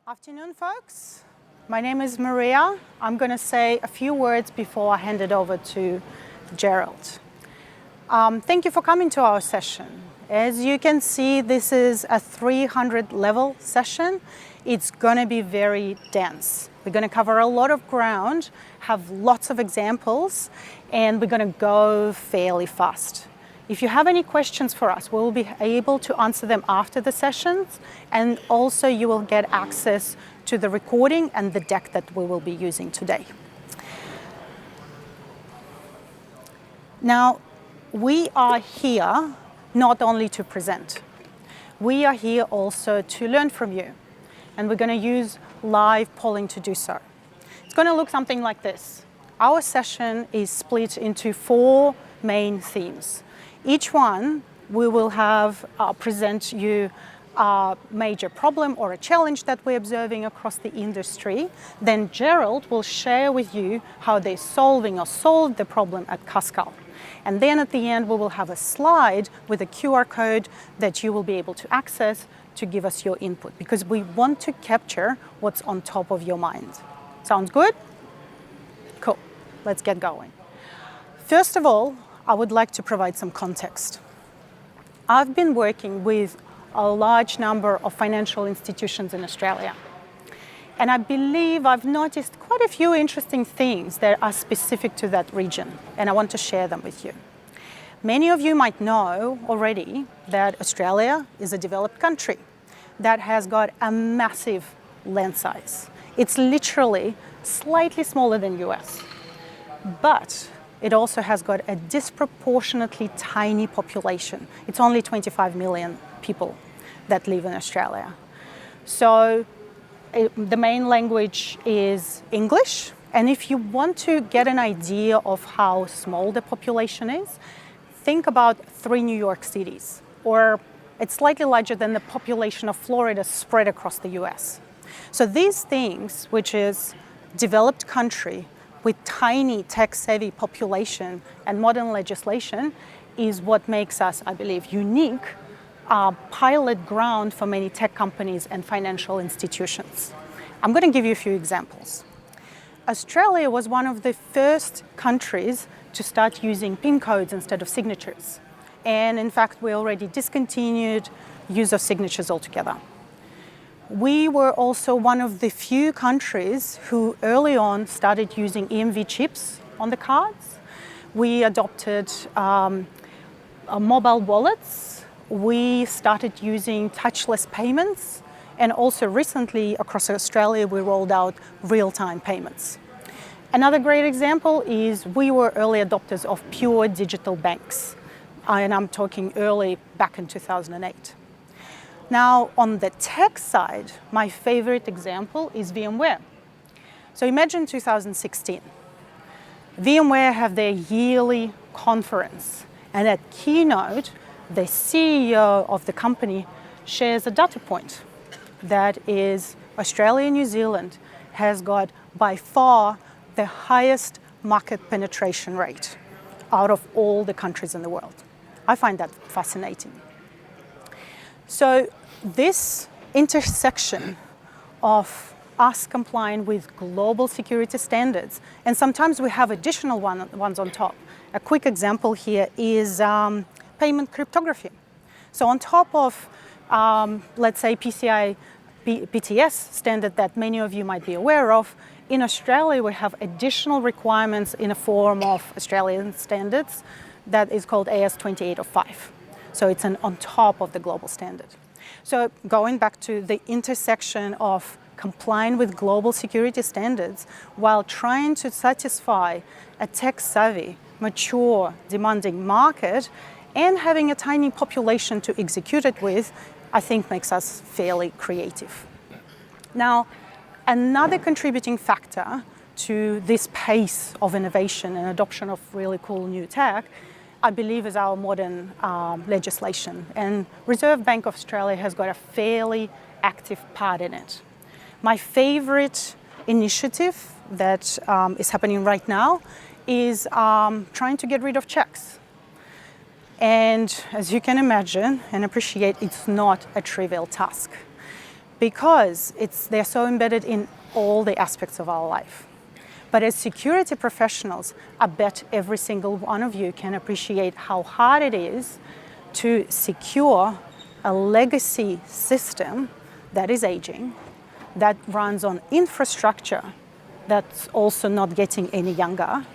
Afternoon, folks. My name is Maria. I'm going to say a few words before I hand it over to Gerald. Thank you for coming to our session. As you can see, this is a 300-level session. It's going to be very dense. We're going to cover a lot of ground, have lots of examples, and we're going to go fairly fast. If you have any questions for us, we'll be able to answer them after the sessions, and also you will get access to the recording and the deck that we will be using today. Now, we are here not only to present. We are here also to learn from you, and we're going to use live polling to do so. It's going to look something like this. Our session is split into 4 main themes. Each one, we will have present you a major problem or a challenge that we're observing across the industry. Then Gerald will share with you how they're solving or solved the problem at Cuscal. And then at the end, we will have a slide with a QR code that you will be able to access to give us your input, because we want to capture what's on top of your mind. Sounds good? Cool. Let's get going. First of all, I would like to provide some context. I've been working with a large number of financial institutions in Australia, and I believe I've noticed quite a few interesting things that are specific to that region, and I want to share them with you. Many of you might know already that Australia is a developed country that has got a massive land size. It's literally slightly smaller than US, but it also has got a disproportionately tiny population. It's only 25 million people that live in Australia. So the main language is English. And if you want to get an idea of how small the population is, think about 3 New York cities, or it's slightly larger than the population of Florida spread across the US. So these things, which is developed country, with tiny tech-savvy population and modern legislation, is what makes us, I believe, unique, pilot ground for many tech companies and financial institutions. I'm going to give you a few examples. Australia was one of the first countries to start using PIN codes instead of signatures. And in fact, we already discontinued use of signatures altogether. We were also one of the few countries who early on started using EMV chips on the cards. We adopted mobile wallets. We started using touchless payments. And also recently across Australia, we rolled out real-time payments. Another great example is we were early adopters of pure digital banks. And I'm talking early back in 2008. Now, on the tech side, my favorite example is VMware. So imagine 2016. VMware have their yearly conference, and at keynote, the CEO of the company shares a data point that is Australia and New Zealand has got by far the highest market penetration rate out of all the countries in the world. I find that fascinating. So this intersection of us complying with global security standards, and sometimes we have additional ones on top. A quick example here is payment cryptography. So on top of, let's say, PCI PTS standard that many of you might be aware of, in Australia we have additional requirements in a form of Australian standards that is called AS2805. So it's on top of the global standard. So going back to the intersection of complying with global security standards while trying to satisfy a tech-savvy, mature, demanding market and having a tiny population to execute it with, I think makes us fairly creative. Now, another contributing factor to this pace of innovation and adoption of really cool new tech, I believe, is our modern legislation. And Reserve Bank of Australia has got a fairly active part in it. My favorite initiative that is happening right now is trying to get rid of checks. And as you can imagine and appreciate, it's not a trivial task. because they're so embedded in all the aspects of our life. But as security professionals, I bet every single one of you can appreciate how hard it is to secure a legacy system that is aging, that runs on infrastructure that's also not getting any younger.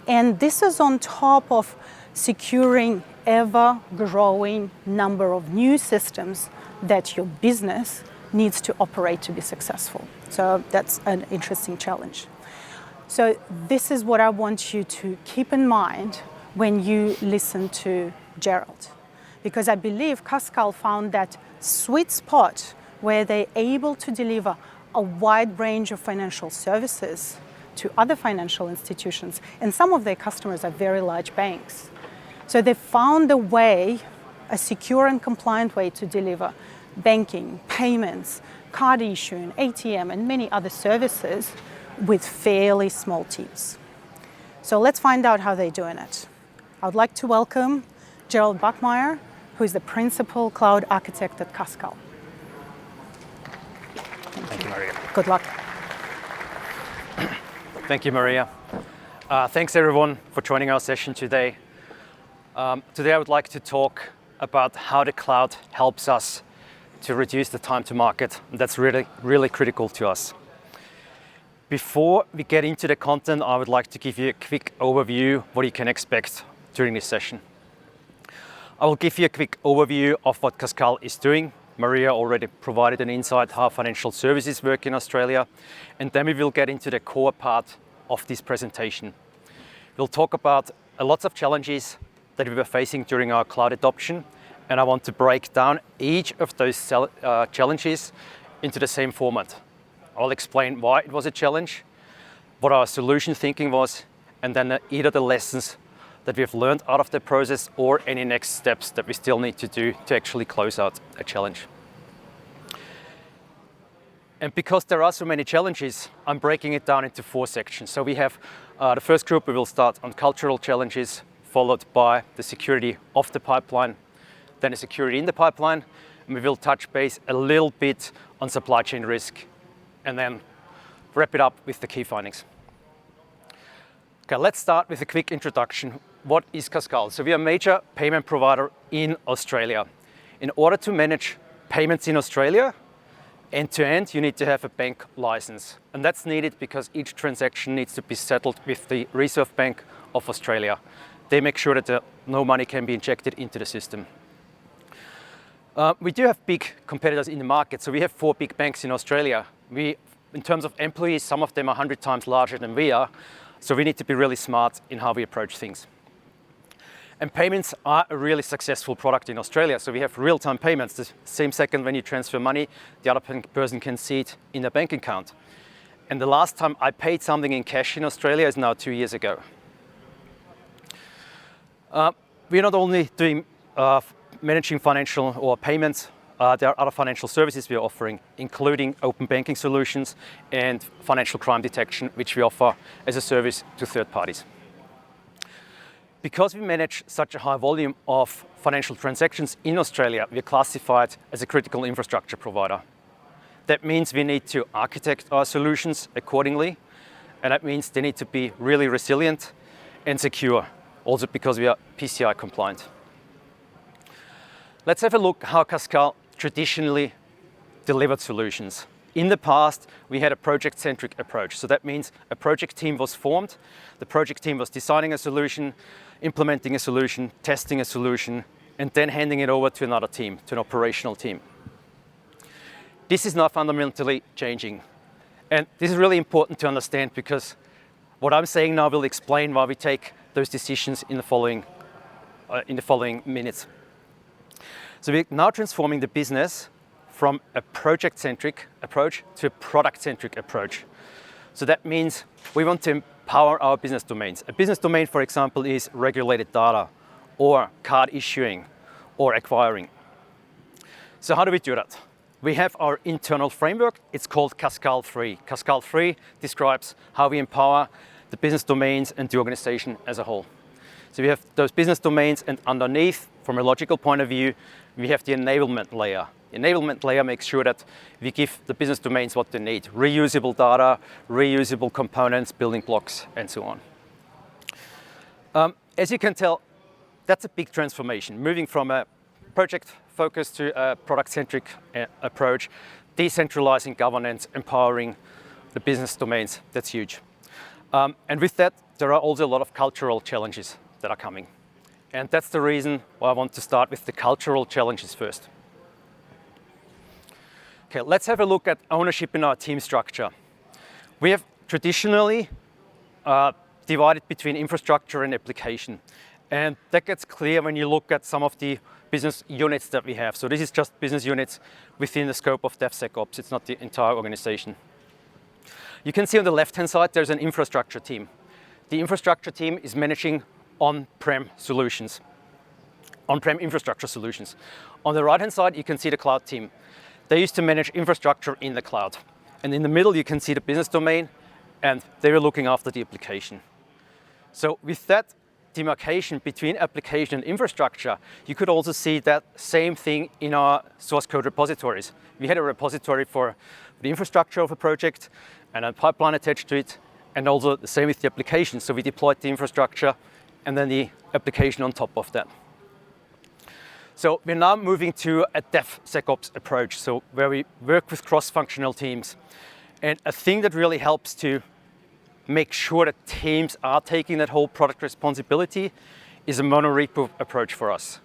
And this is on top of securing ever-growing number of new systems that your business needs to operate to be successful. So that's an interesting challenge. So this is what I want you to keep in mind when you listen to Gerald. Because I believe Cuscal found that sweet spot where they're able to deliver a wide range of financial services to other financial institutions. And some of their customers are very large banks. So they found a way, a secure and compliant way to deliver banking, payments, card issuing, ATM, and many other services with fairly small teams. So let's find out how they're doing it. I would like to welcome Gerald Buckmeyer, who is the Principal Cloud Architect at Cuscal. Thank you, Maria. Good luck. Thank you, Maria. Thanks, everyone, for joining our session today. Today, I would like to talk about how the cloud helps us to reduce the time to market. That's really, really critical to us. Before we get into the content, I would like to give you a quick overview what you can expect during this session. I will give you a quick overview of what Cuscal is doing. Maria already provided an insight how financial services work in Australia, and then we will get into the core part of this presentation. We'll talk about lots of challenges that we were facing during our cloud adoption, and I want to break down each of those challenges into the same format. I'll explain why it was a challenge, what our solution thinking was, and then either the lessons that we have learned out of the process or any next steps that we still need to do to actually close out a challenge. And because there are so many challenges, I'm breaking it down into 4 sections. So we have the first group, we will start on cultural challenges, followed by the security of the pipeline, then the security in the pipeline, and we will touch base a little bit on supply chain risk, and then wrap it up with the key findings. Okay, let's start with a quick introduction. What is Cuscal? So we are a major payment provider in Australia. In order to manage payments in Australia, end to end, you need to have a bank license. And that's needed because each transaction needs to be settled with the Reserve Bank of Australia. They make sure that no money can be injected into the system. We do have big competitors in the market. So we have 4 big banks in Australia. In terms of employees, some of them are 100 times larger than we are. So we need to be really smart in how we approach things. And payments are a really successful product in Australia. So we have real-time payments. The same second when you transfer money, the other person can see it in their bank account. And the last time I paid something in cash in Australia is now 2 years ago. We're not only doing managing financial or payments, there are other financial services we are offering, including open banking solutions and financial crime detection, which we offer as a service to third parties. Because we manage such a high volume of financial transactions in Australia, we are classified as a critical infrastructure provider. That means we need to architect our solutions accordingly, and that means they need to be really resilient and secure, also because we are PCI compliant. Let's have a look how Cuscal traditionally delivered solutions. In the past, we had a project-centric approach. So that means a project team was formed. The project team was designing a solution, implementing a solution, testing a solution, and then handing it over to another team, to an operational team. This is now fundamentally changing. And this is really important to understand because what I'm saying now will explain why we take those decisions in the following minutes. So we're now transforming the business from a project-centric approach to a product-centric approach. So that means we want to empower our business domains. A business domain, for example, is regulated data or card issuing or acquiring. So how do we do that? We have our internal framework. It's called Cuscal 3. Cuscal 3 describes how we empower the business domains and the organization as a whole. So we have those business domains, and underneath From a logical point of view, we have the enablement layer. The enablement layer makes sure that we give the business domains what they need: reusable data, reusable components, building blocks, and so on. As you can tell, that's a big transformation, moving from a project focus to a product-centric approach, decentralizing governance, empowering the business domains. That's huge. And with that, there are also a lot of cultural challenges that are coming. And that's the reason why I want to start with the cultural challenges first. Okay, let's have a look at ownership in our team structure. We have traditionally divided between infrastructure and application. And that gets clear when you look at some of the business units that we have. So this is just business units within the scope of DevSecOps. It's not the entire organization. You can see on the left-hand side, there's an infrastructure team. The infrastructure team is managing on-prem solutions, on-prem infrastructure solutions. On the right-hand side, you can see the cloud team. They used to manage infrastructure in the cloud. And in the middle, you can see the business domain, and they were looking after the application. So with that demarcation between application and infrastructure, you could also see that same thing in our source code repositories. We had a repository for the infrastructure of a project and a pipeline attached to it, and also the same with the application. So we deployed the infrastructure and then the application on top of that. So we're now moving to a DevSecOps approach, so where we work with cross-functional teams. And a thing that really helps to make sure that teams are taking that whole product responsibility is a monorepo approach for us.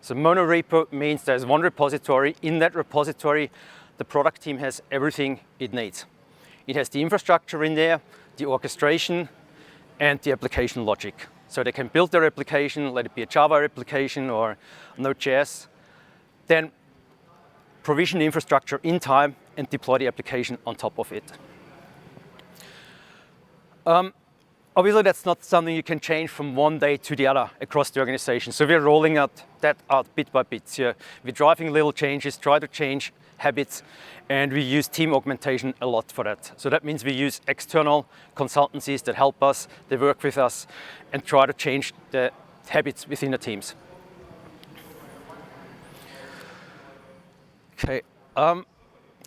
So monorepo means there's one repository. In that repository, the product team has everything it needs. It has the infrastructure in there, the orchestration, and the application logic. So they can build their application, let it be a Java application or Node.js, then provision the infrastructure in time and deploy the application on top of it. Obviously, that's not something you can change from one day to the other across the organization. So we're rolling that out bit by bit. So we're driving little changes, try to change habits, and we use team augmentation a lot for that. So that means we use external consultancies that help us, they work with us, and try to change the habits within the teams. Okay,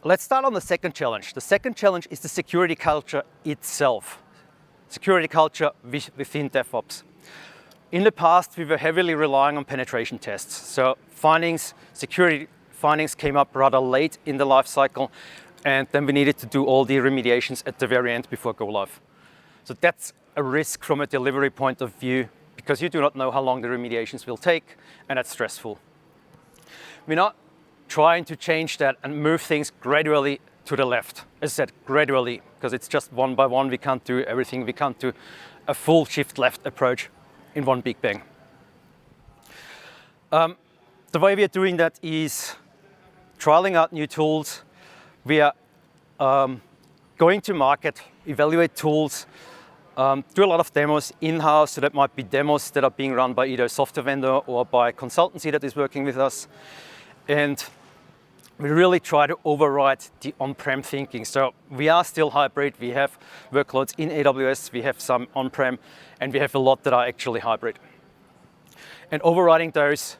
let's start on the second challenge. The second challenge is the security culture itself. Security culture within DevOps. In the past, we were heavily relying on penetration tests. So security findings came up rather late in the life cycle, and then we needed to do all the remediations at the very end before go live. So that's a risk from a delivery point of view, because you do not know how long the remediations will take, and that's stressful. We're not trying to change that and move things gradually to the left. As I said, gradually, because it's just one by one. We can't do everything. We can't do a full shift left approach in one big bang. The way we are doing that is trialing out new tools. We are going to market, evaluate tools, do a lot of demos in-house. So that might be demos that are being run by either a software vendor or by a consultancy that is working with us. And we really try to override the on-prem thinking. So we are still hybrid. We have workloads in AWS, we have some on-prem, and we have a lot that are actually hybrid. And overriding those,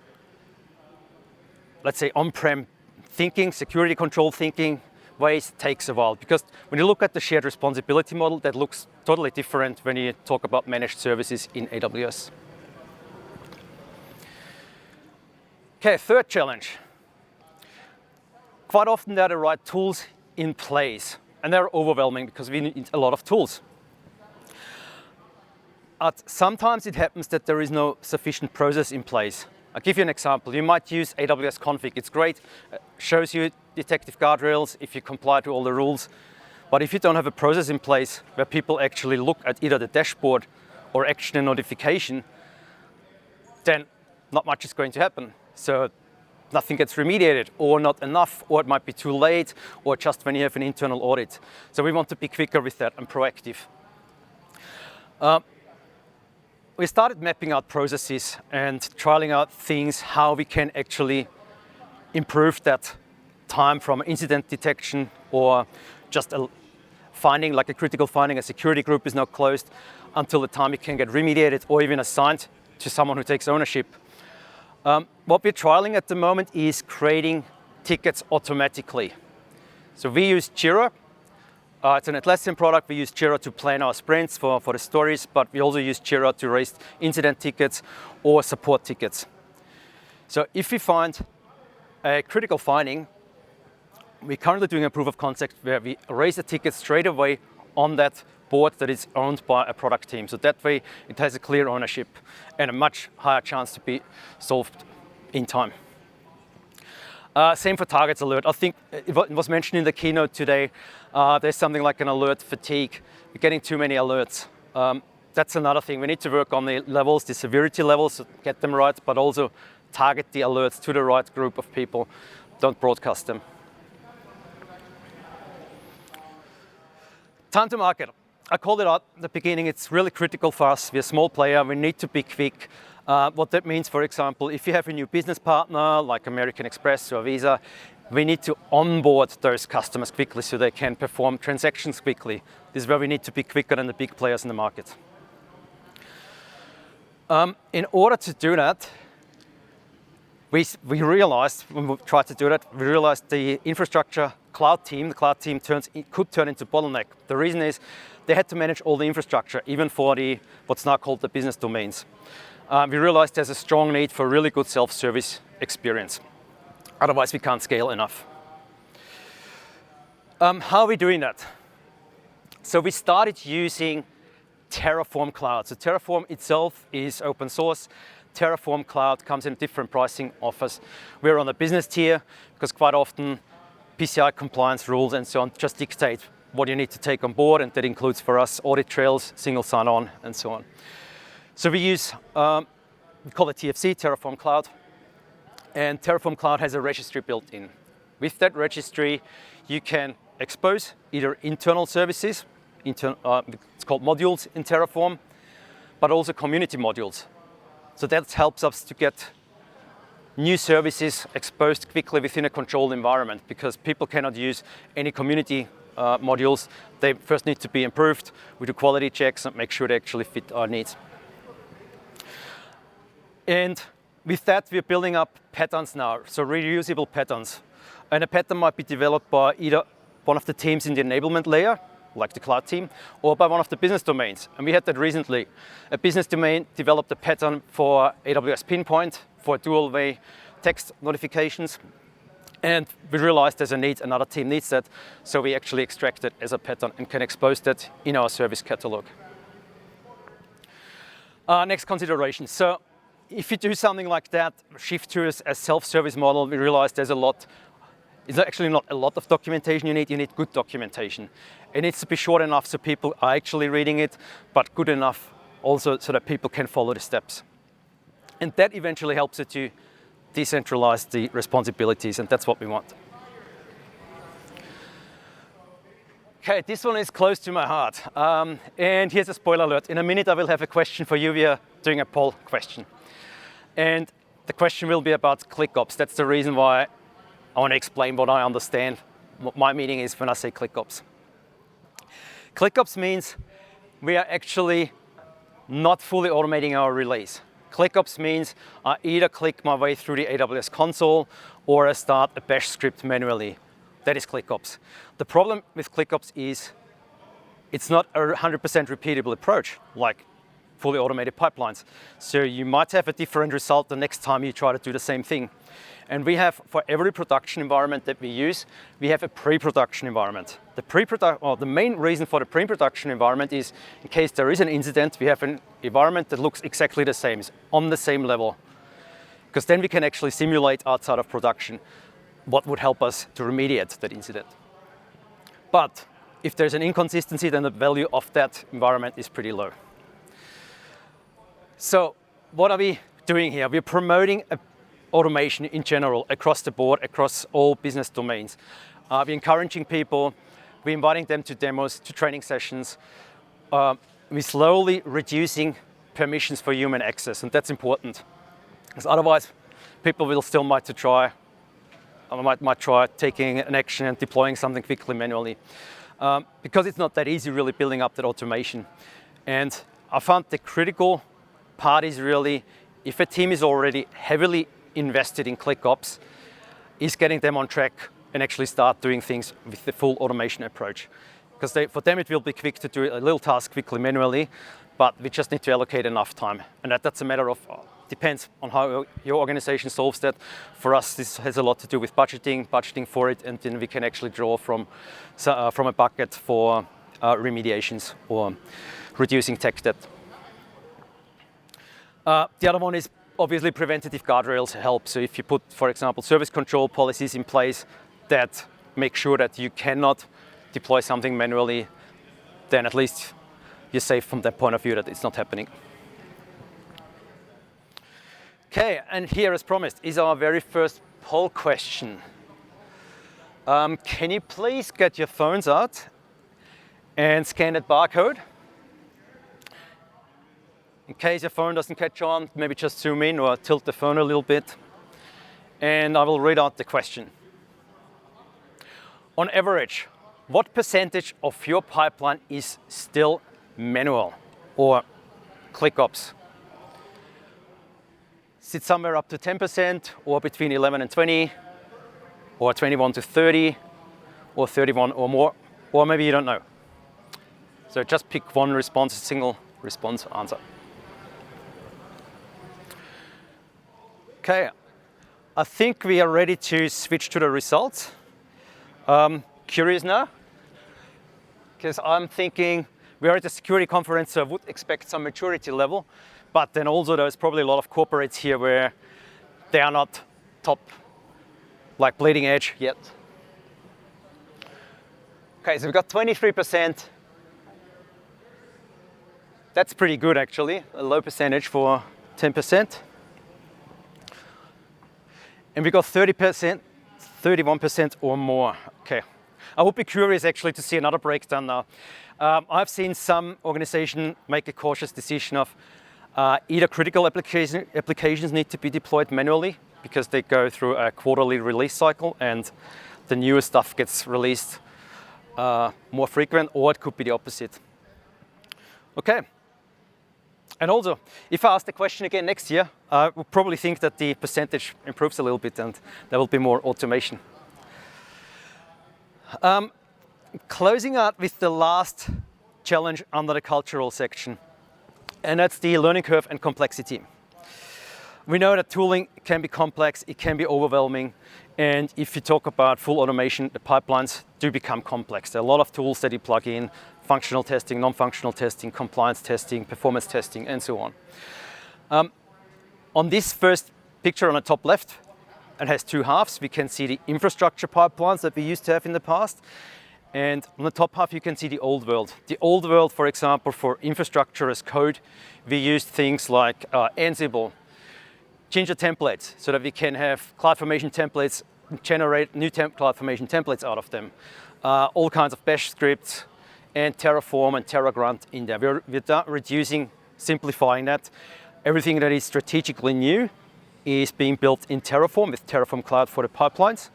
let's say, on-prem thinking, security control thinking ways takes a while. Because when you look at the shared responsibility model, that looks totally different when you talk about managed services in AWS. Okay, third challenge. Quite often there are the right tools in place, and they're overwhelming because we need a lot of tools. But sometimes it happens that there is no sufficient process in place. I'll give you an example. You might use AWS config. It's great, shows you detective guardrails if you comply to all the rules. But if you don't have a process in place where people actually look at either the dashboard or action and notification, then not much is going to happen. So nothing gets remediated, or not enough, or it might be too late, or just when you have an internal audit. So we want to be quicker with that and proactive. We started mapping out processes and trialing out things, how we can actually improve that time from incident detection or just a finding, like a critical finding, a security group is not closed, until the time it can get remediated or even assigned to someone who takes ownership. What we're trialing at the moment is creating tickets automatically. So we use Jira. It's an Atlassian product. We use Jira to plan our sprints for the stories, but we also use Jira to raise incident tickets or support tickets. So if we find a critical finding, we're currently doing a proof of concept where we raise a ticket straight away on that board that is owned by a product team. So that way it has a clear ownership and a much higher chance to be solved in time. Same for targets alert. I think it was mentioned in the keynote today, there's something like an alert fatigue. We're getting too many alerts. That's another thing. We need to work on the levels, the severity levels, get them right, but also target the alerts to the right group of people. Don't broadcast them. Time to market. I called it out at the beginning. It's really critical for us. We're a small player. We need to be quick. What that means, for example, if you have a new business partner like American Express or Visa, we need to onboard those customers quickly so they can perform transactions quickly. This is where we need to be quicker than the big players in the market. In order to do that, we realized, when we tried to do that, we realized the infrastructure cloud team could turn into bottleneck. The reason is they had to manage all the infrastructure, even for what's now called the business domains. We realized there's a strong need for really good self-service experience. Otherwise, we can't scale enough. How are we doing that? So we started using Terraform Cloud. So Terraform itself is open source. Terraform Cloud comes in different pricing offers. We're on the business tier because quite often PCI compliance rules and so on just dictate what you need to take on board, and that includes for us audit trails, single sign-on, and so on. So we use, we call it TFC, Terraform Cloud, and Terraform Cloud has a registry built in. With that registry, you can expose either internal services, it's called modules in Terraform, but also community modules. So that helps us to get new services exposed quickly within a controlled environment, because people cannot use any community modules. They first need to be improved. We do quality checks and make sure they actually fit our needs. And with that, we're building up patterns now, so reusable patterns. And a pattern might be developed by either one of the teams in the enablement layer, like the cloud team, or by one of the business domains. And we had that recently. A business domain developed a pattern for AWS Pinpoint for dual-way text notifications. And we realized there's a need, another team needs that, so we actually extract it as a pattern and can expose that in our service catalog. Next consideration. So if you do something like that, shift to a self-service model, we realize there's it's actually not a lot of documentation you need good documentation. It needs to be short enough so people are actually reading it, but good enough also so that people can follow the steps. And that eventually helps you to decentralize the responsibilities, and that's what we want. Okay, this one is close to my heart. And here's a spoiler alert. In a minute, I will have a question for you. We are doing a poll question. And the question will be about clickops. That's the reason why I want to explain what I understand, what my meaning is when I say clickops. Clickops means we are actually not fully automating our release. Clickops means I either click my way through the AWS console or I start a bash script manually. That is clickops. The problem with clickops is it's not a 100% repeatable approach like fully automated pipelines. So you might have a different result the next time you try to do the same thing. And we have, for every production environment that we use, we have a pre-production environment. The main reason for the pre-production environment is in case there is an incident, we have an environment that looks exactly the same, it's on the same level. Because then we can actually simulate outside of production what would help us to remediate that incident. But if there's an inconsistency, then the value of that environment is pretty low. So what are we doing here? We're promoting automation in general across the board, across all business domains. We're encouraging people, we're inviting them to demos, to training sessions. We're slowly reducing permissions for human access, and that's important. Because otherwise, people will still might try taking an action and deploying something quickly manually. Because it's not that easy really building up that automation. And I found the critical part is really if a team is already heavily invested in ClickOps, is getting them on track and actually start doing things with the full automation approach. Because for them it will be quick to do a little task quickly manually, but we just need to allocate enough time. And that's a matter of, depends on how your organization solves that. For us, this has a lot to do with budgeting for it, and then we can actually draw from a bucket for remediations or reducing tech debt. The other one is obviously preventative guardrails help. So if you put, for example, service control policies in place that make sure that you cannot deploy something manually, then at least you're safe from that point of view that it's not happening. Okay, and here, as promised, is our very first poll question. Can you please get your phones out and scan that barcode? In case your phone doesn't catch on, maybe just zoom in or tilt the phone a little bit. And I will read out the question. On average, what percentage of your pipeline is still manual or ClickOps? Is it somewhere up to 10% or between 11 and 20 or 21 to 30 or 31 or more, or maybe you don't know. So just pick one response, a single response answer. Okay, I think we are ready to switch to the results. Curious now? Because I'm thinking we are at a security conference, so I would expect some maturity level, but then also there's probably a lot of corporates here where they are not top, like bleeding edge yet. Okay, so we've got 23%. That's pretty good actually, a low percentage for 10%. And we got 30%, 31% or more. Okay, I would be curious actually to see another breakdown now. I've seen some organizations make a cautious decision of either critical applications need to be deployed manually because they go through a quarterly release cycle and the newer stuff gets released more frequent, or it could be the opposite. Okay. And also, if I ask the question again next year, I will probably think that the percentage improves a little bit and there will be more automation. Closing out with the last challenge under the cultural section, and that's the learning curve and complexity. We know that tooling can be complex, it can be overwhelming, and if you talk about full automation, the pipelines do become complex. There are a lot of tools that you plug in, functional testing, non-functional testing, compliance testing, performance testing, and so on. On this first picture on the top left, it has two halves. We can see the infrastructure pipelines that we used to have in the past. And on the top half, you can see the old world. The old world, for example, for infrastructure as code, we used things like Ansible, Ginger templates, so that we can have CloudFormation templates, generate new CloudFormation templates out of them. All kinds of bash scripts, and Terraform and TerraGrunt in there. We're reducing, simplifying that. Everything that is strategically new is being built in Terraform with Terraform Cloud for the pipelines.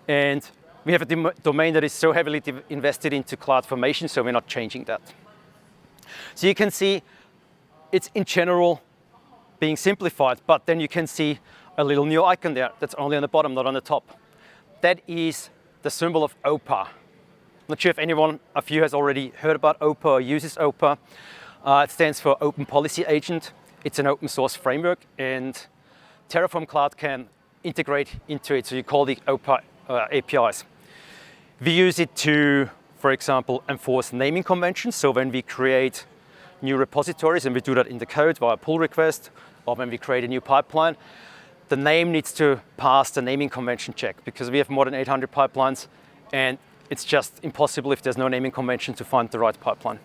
And we have a domain that is so heavily invested into CloudFormation, so we're not changing that. So you can see it's in general being simplified, but then you can see a little new icon there that's only on the bottom, not on the top. That is the symbol of OPA. Not sure if anyone of you has already heard about OPA or uses OPA. It stands for Open Policy Agent. It's an open source framework, and Terraform Cloud can integrate into it, so you call the OPA APIs. We use it to, for example, enforce naming conventions. So when we create new repositories, and we do that in the code via pull request, or when we create a new pipeline, the name needs to pass the naming convention check, because we have more than 800 pipelines, and it's just impossible if there's no naming convention to find the right pipeline.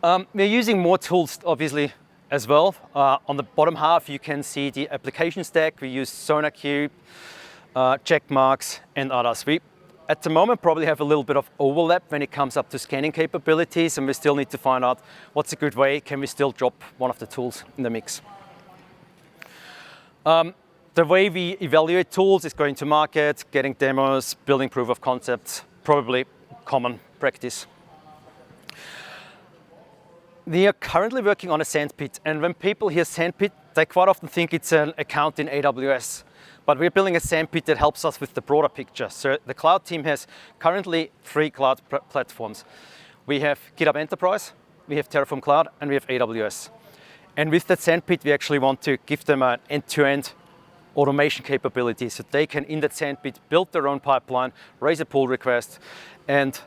We're using more tools, obviously, as well. On the bottom half, you can see the application stack. We use SonarQube, checkmarks, and others. We, at the moment, probably have a little bit of overlap when it comes up to scanning capabilities, and we still need to find out what's a good way. Can we still drop one of the tools in the mix? The way we evaluate tools is going to market, getting demos, building proof of concepts, probably common practice. We are currently working on a sandpit, and when people hear sandpit, they quite often think it's an account in AWS. But we're building a sandpit that helps us with the broader picture. So the cloud team has currently 3 cloud platforms. We have GitHub Enterprise, we have Terraform Cloud, and we have AWS. And with that sandpit, we actually want to give them an end-to-end automation capability, so they can, in that sandpit, build their own pipeline, raise a pull request, and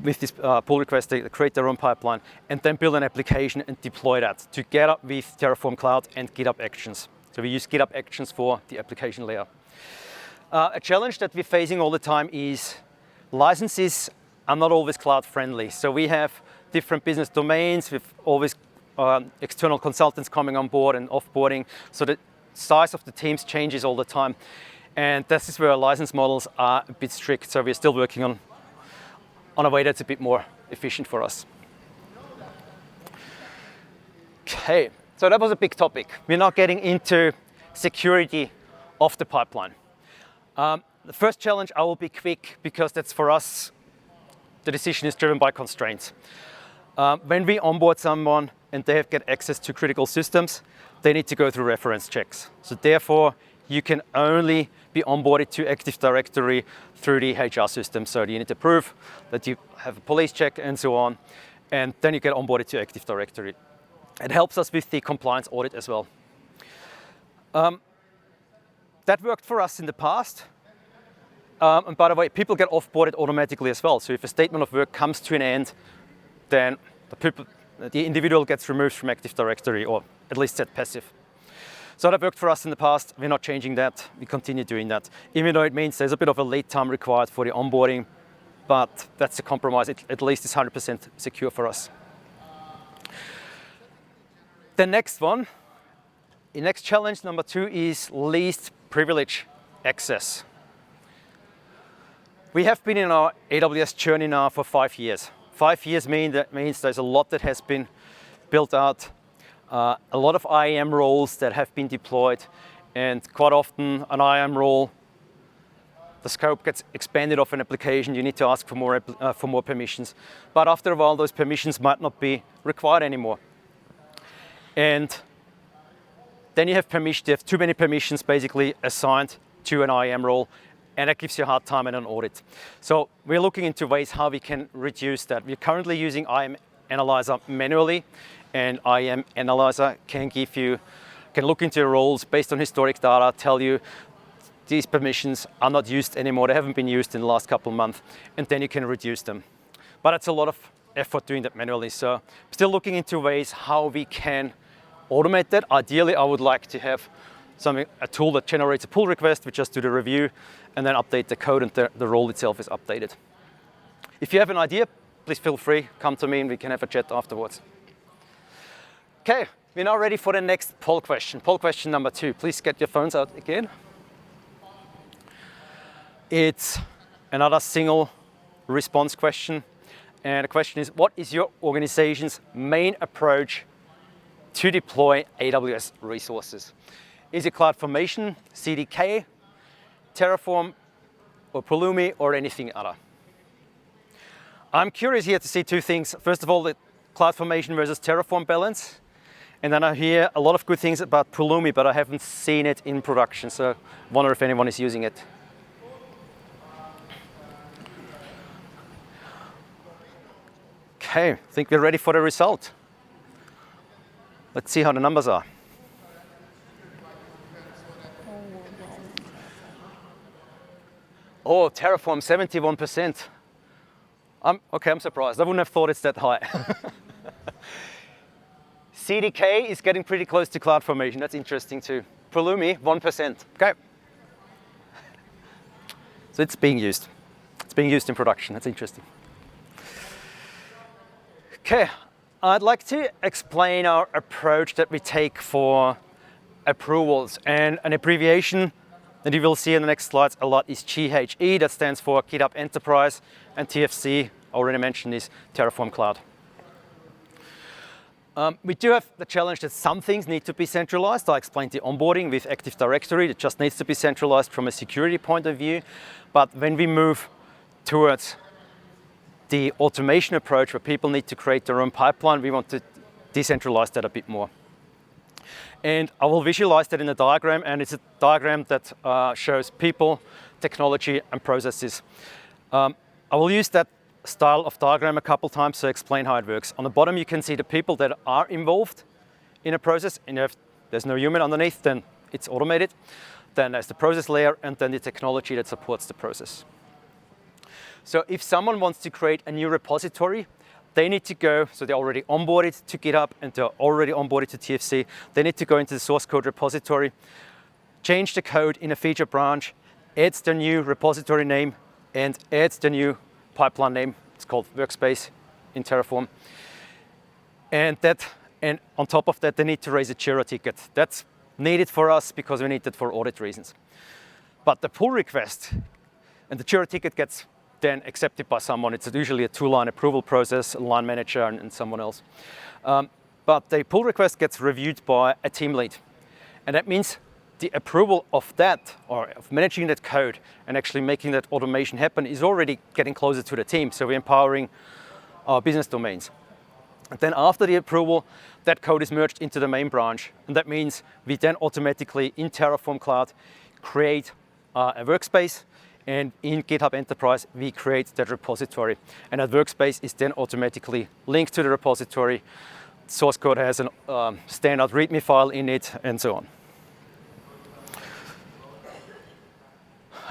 with this pull request, they create their own pipeline, and then build an application and deploy that together with Terraform Cloud and GitHub Actions. So we use GitHub Actions for the application layer. A challenge that we're facing all the time is licenses are not always cloud friendly. So we have different business domains with always external consultants coming on board and offboarding. So the size of the teams changes all the time. And this is where our license models are a bit strict. So we're still working on a way that's a bit more efficient for us. Okay, so that was a big topic. We're now getting into security of the pipeline. The first challenge, I will be quick because that's for us, the decision is driven by constraints. When we onboard someone and they get access to critical systems, they need to go through reference checks. So therefore, you can only be onboarded to Active Directory through the HR system. So you need to prove that you have a police check and so on, and then you get onboarded to Active Directory. It helps us with the compliance audit as well. That worked for us in the past. And by the way, people get offboarded automatically as well. So if a statement of work comes to an end, then the individual gets removed from Active Directory, or at least set passive. So that worked for us in the past. We're not changing that. We continue doing that, even though it means there's a bit of a lead time required for the onboarding, but that's a compromise. At least it's 100% secure for us. The next one, the next challenge, number 2, is least privilege access. We have been in our AWS journey now for 5 years. 5 years means there's a lot that has been built out, a lot of IAM roles that have been deployed, and quite often an IAM role, the scope gets expanded of an application, you need to ask for more permissions. But after a while, those permissions might not be required anymore. And then you have too many permissions basically assigned to an IAM role, and that gives you a hard time in an audit. So we're looking into ways how we can reduce that. We're currently using IAM Analyzer manually, and IAM Analyzer can look into your roles based on historic data, tell you these permissions are not used anymore, they haven't been used in the last couple of months, and then you can reduce them. But it's a lot of effort doing that manually. So still looking into ways how we can automate that. Ideally, I would like to have a tool that generates a pull request. We just do the review and then update the code, and the role itself is updated. If you have an idea, please feel free, come to me and we can have a chat afterwards. Okay, we're now ready for the next poll question. Poll question number 2. Please get your phones out again. It's another single response question. And the question is, what is your organization's main approach to deploy AWS resources? Is it CloudFormation, CDK, Terraform, or Pulumi, or anything other? I'm curious here to see 2 things. First of all, the CloudFormation versus Terraform balance. And then I hear a lot of good things about Pulumi, but I haven't seen it in production. So I wonder if anyone is using it. Okay, I think we're ready for the result. Let's see how the numbers are. Oh, Terraform, 71%. I'm surprised. I wouldn't have thought it's that high. CDK is getting pretty close to CloudFormation. That's interesting too. Pulumi, 1%. Okay. So it's being used. It's being used in production. That's interesting. Okay, I'd like to explain our approach that we take for approvals. And an abbreviation that you will see in the next slides a lot is GHE. That stands for GitHub Enterprise. And TFC, already mentioned, is Terraform Cloud. We do have the challenge that some things need to be centralized. I explained the onboarding with Active Directory. It just needs to be centralized from a security point of view. But when we move towards the automation approach where people need to create their own pipeline, we want to decentralize that a bit more. And I will visualize that in a diagram, and it's a diagram that shows people, technology, and processes. I will use that style of diagram a couple times to explain how it works. On the bottom, you can see the people that are involved in a process, and if there's no human underneath, then it's automated. Then there's the process layer, and then the technology that supports the process. So if someone wants to create a new repository, they need to go, so they're already onboarded to GitHub and they're already onboarded to TFC. They need to go into the source code repository, change the code in a feature branch, adds the new repository name, and adds the new pipeline name. It's called workspace in Terraform. And on top of that, they need to raise a Jira ticket. That's needed for us because we need that for audit reasons. But the pull request and the Jira ticket gets then accepted by someone. It's usually a two-line approval process, a line manager and someone else. But the pull request gets reviewed by a team lead. And that means the approval of that, or of managing that code and actually making that automation happen, is already getting closer to the team. So we're empowering our business domains. And then after the approval, that code is merged into the main branch. And that means we then automatically in Terraform Cloud create a workspace. And in GitHub Enterprise, we create that repository. And that workspace is then automatically linked to the repository. Source code has a standard README file in it, and so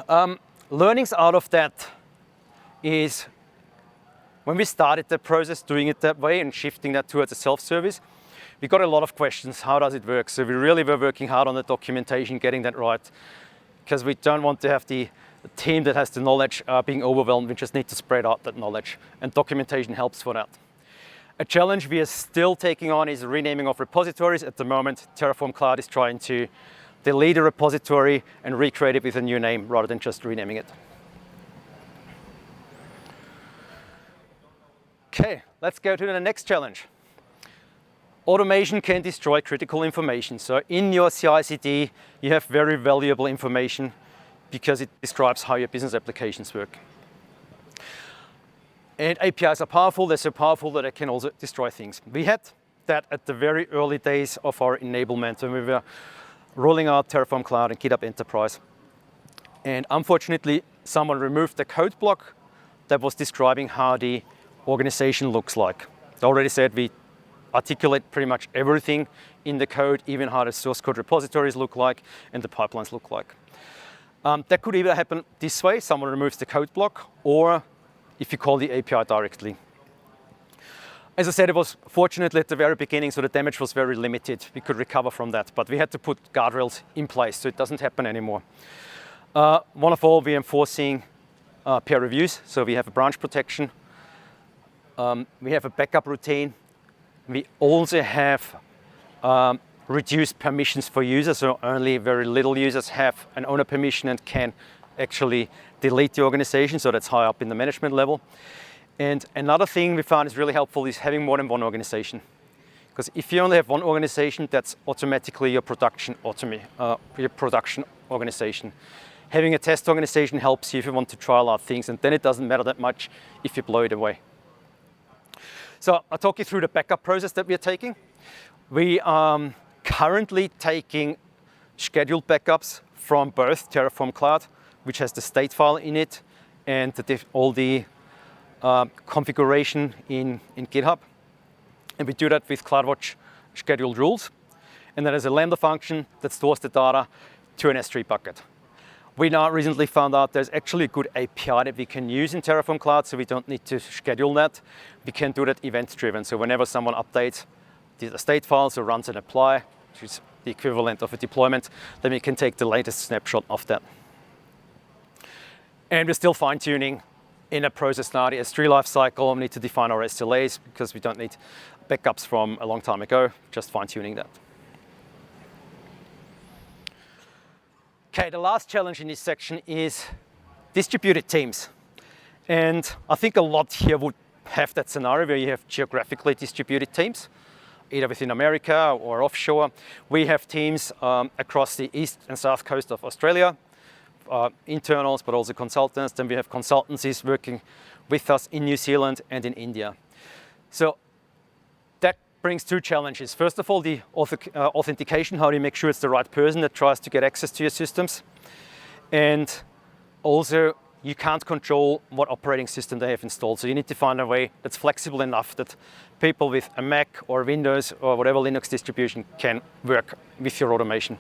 on. Learnings out of that is when we started the process doing it that way and shifting that towards a self-service, we got a lot of questions. How does it work? So we really were working hard on the documentation, getting that right, because we don't want to have the team that has the knowledge being overwhelmed. We just need to spread out that knowledge, and documentation helps for that. A challenge we are still taking on is renaming of repositories. At the moment, Terraform Cloud is trying to delete a repository and recreate it with a new name rather than just renaming it. Okay, let's go to the next challenge. Automation can destroy critical information. So in your CI/CD, you have very valuable information because it describes how your business applications work. And APIs are powerful. They're so powerful that they can also destroy things. We had that at the very early days of our enablement when we were rolling out Terraform Cloud and GitHub Enterprise. And unfortunately, someone removed the code block that was describing how the organization looks like. I already said we articulate pretty much everything in the code, even how the source code repositories look like and the pipelines look like. That could either happen this way, someone removes the code block, or if you call the API directly. As I said, it was fortunately at the very beginning, so the damage was very limited. We could recover from that, but we had to put guardrails in place so it doesn't happen anymore. One of all, we're enforcing peer reviews, so we have a branch protection. We have a backup routine. We also have reduced permissions for users, so only very little users have an owner permission and can actually delete the organization, so that's high up in the management level. And another thing we found is really helpful is having more than one organization. Because if you only have one organization, that's automatically your production organization. Having a test organization helps you if you want to trial out things, and then it doesn't matter that much if you blow it away. So I'll talk you through the backup process that we are taking. We are currently taking scheduled backups from both Terraform Cloud, which has the state file in it, and all the configuration in GitHub. And we do that with CloudWatch scheduled rules. And then there's a Lambda function that stores the data to an S3 bucket. We now recently found out there's actually a good API that we can use in Terraform Cloud, so we don't need to schedule that. We can do that event-driven. So whenever someone updates the state files or runs an apply, which is the equivalent of a deployment, then we can take the latest snapshot of that. And we're still fine-tuning in a process now, the S3 lifecycle. We need to define our SLAs because we don't need backups from a long time ago, just fine-tuning that. Okay, the last challenge in this section is distributed teams. And I think a lot here would have that scenario where you have geographically distributed teams, either within America or offshore. We have teams across the east and south coast of Australia, internals, but also consultants. Then we have consultancies working with us in New Zealand and in India. So that brings two challenges. First of all, the authentication, how do you make sure it's the right person that tries to get access to your systems? And also, you can't control what operating system they have installed. So you need to find a way that's flexible enough that people with a Mac or Windows or whatever Linux distribution can work with your automation.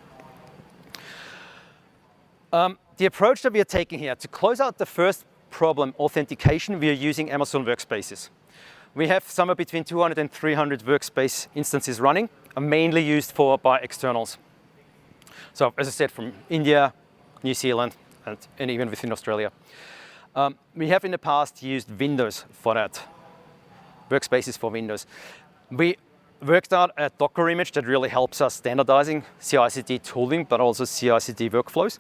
The approach that we are taking here, to close out the first problem, authentication, we are using Amazon Workspaces. We have somewhere between 200 and 300 workspace instances running, mainly used by externals. So as I said, from India, New Zealand, and even within Australia. We have in the past used Windows for that, workspaces for Windows. We worked out a Docker image that really helps us standardizing CI/CD tooling, but also CI/CD workflows.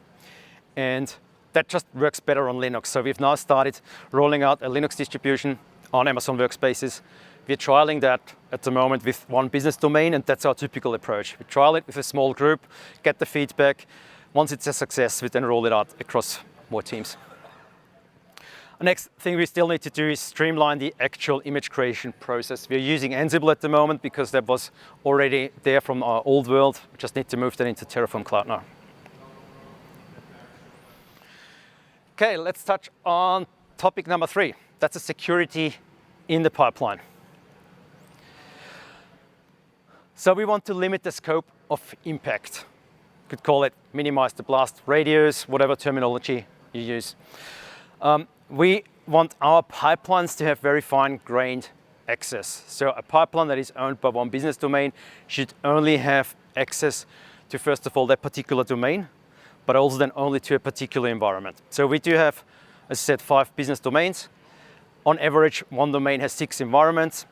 And that just works better on Linux. So we've now started rolling out a Linux distribution on Amazon Workspaces. We're trialing that at the moment with one business domain, and that's our typical approach. We trial it with a small group, get the feedback. Once it's a success, we then roll it out across more teams. The next thing we still need to do is streamline the actual image creation process. We're using Ansible at the moment because that was already there from our old world. We just need to move that into Terraform Cloud now. Okay, let's touch on topic number 3. That's the security in the pipeline. So we want to limit the scope of impact. You could call it minimize the blast radius, whatever terminology you use. We want our pipelines to have very fine-grained access. So a pipeline that is owned by one business domain should only have access to, first of all, that particular domain, but also then only to a particular environment. So we do have, as I said, 5 business domains. On average, one domain has 6 environments.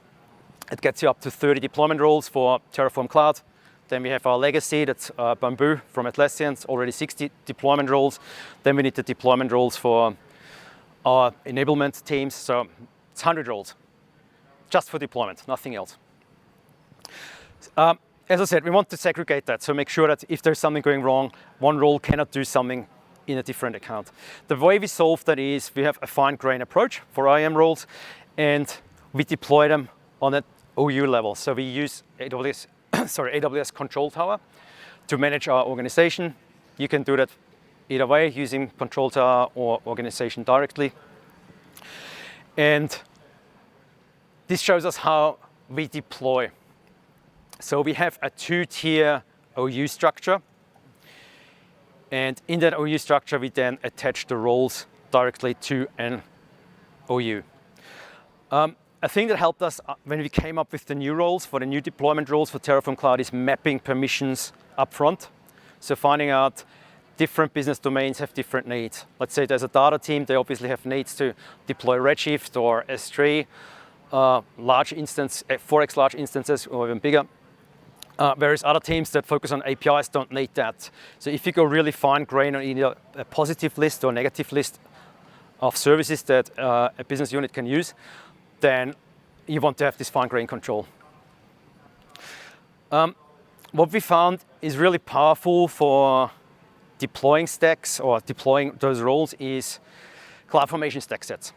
It gets you up to 30 deployment roles for Terraform Cloud. Then we have our legacy, that's Bamboo from Atlassian, it's already 60 deployment roles. Then we need the deployment roles for our enablement teams. So it's 100 roles, just for deployment, nothing else. As I said, we want to segregate that, so make sure that if there's something going wrong, one role cannot do something in a different account. The way we solve that is we have a fine-grained approach for IAM roles, and we deploy them on an OU level. So we use AWS Control Tower to manage our organization. You can do that either way, using Control Tower or organization directly. And this shows us how we deploy. So we have a 2-tier OU structure. And in that OU structure, we then attach the roles directly to an OU. A thing that helped us when we came up with the new roles, for the new deployment roles for Terraform Cloud, is mapping permissions up front. So finding out different business domains have different needs. Let's say there's a data team, they obviously have needs to deploy Redshift or S3, large instance, 4x large instances or even bigger. Whereas other teams that focus on APIs don't need that. So if you go really fine-grained on either a positive list or negative list of services that a business unit can use, then you want to have this fine-grained control. What we found is really powerful for deploying stacks or deploying those roles is CloudFormation StackSets.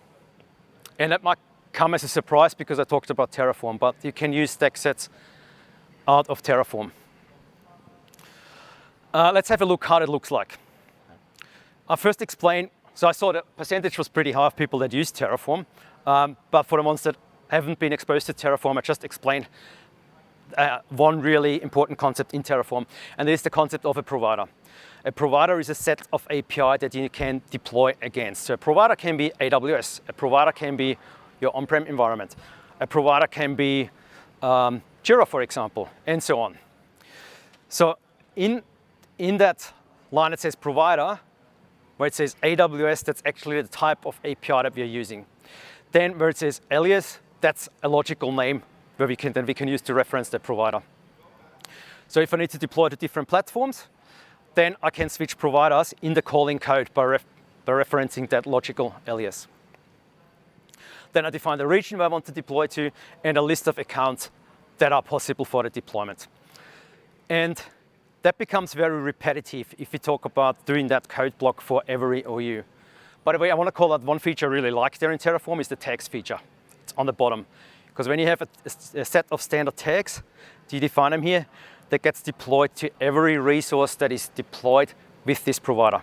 And that might come as a surprise because I talked about Terraform, but you can use StackSets out of Terraform. Let's have a look how it looks like. I'll first explain, so I saw the percentage was pretty high of people that use Terraform, but for the ones that haven't been exposed to Terraform, I just explained one really important concept in Terraform, and it is the concept of a provider. A provider is a set of API that you can deploy against. So a provider can be AWS, a provider can be your on-prem environment, a provider can be Jira, for example, and so on. So in that line that says provider, where it says AWS, that's actually the type of API that we are using. Then where it says alias, that's a logical name where we can use to reference the provider. So if I need to deploy to different platforms, then I can switch providers in the calling code by referencing that logical alias. Then I define the region where I want to deploy to and a list of accounts that are possible for the deployment. And that becomes very repetitive if we talk about doing that code block for every OU. By the way, I want to call out one feature I really like there in Terraform is the tags feature. It's on the bottom. Because when you have a set of standard tags, you define them here, that gets deployed to every resource that is deployed with this provider.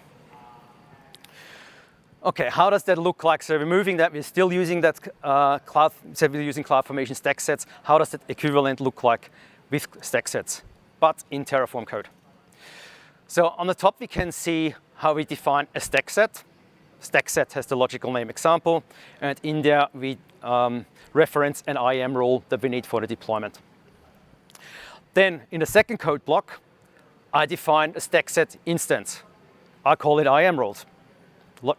Okay, how does that look like? So removing that, we're still using that we're using CloudFormation StackSets. How does that equivalent look like with StackSets, but in Terraform code? So on the top, we can see how we define a StackSet. StackSet has the logical name example, and in there we reference an IAM role that we need for the deployment. Then in the second code block, I define a StackSet instance. I call it IAM roles.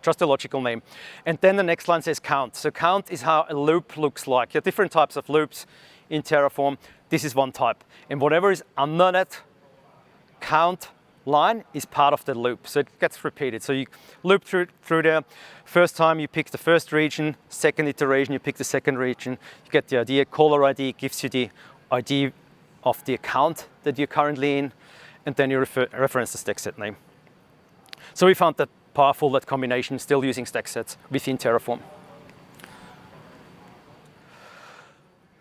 Just a logical name. And then the next line says count. So count is how a loop looks like. You have different types of loops in Terraform. This is one type. And whatever is under that count line is part of the loop. So it gets repeated. So you loop through there. First time you pick the first region, second iteration you pick the second region. You get the idea. Caller ID gives you the ID of the account that you're currently in. And then you reference the StackSet name. So we found that powerful, that combination, still using StackSets within Terraform.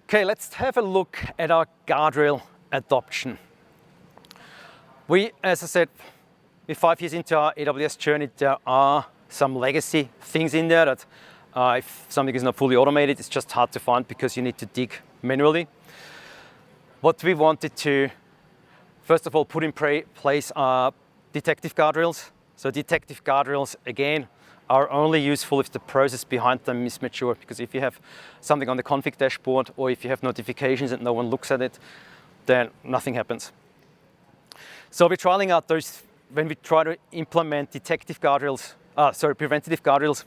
Okay, let's have a look at our Guardrail adoption. We, as I said, we're 5 years into our AWS journey. There are some legacy things in there that if something is not fully automated, it's just hard to find because you need to dig manually. What we wanted to, first of all, put in place are detective guardrails. So detective guardrails, again, are only useful if the process behind them is mature, because if you have something on the config dashboard or if you have notifications and no one looks at it, then nothing happens. So we're trialing out those. When we try to implement preventative guardrails,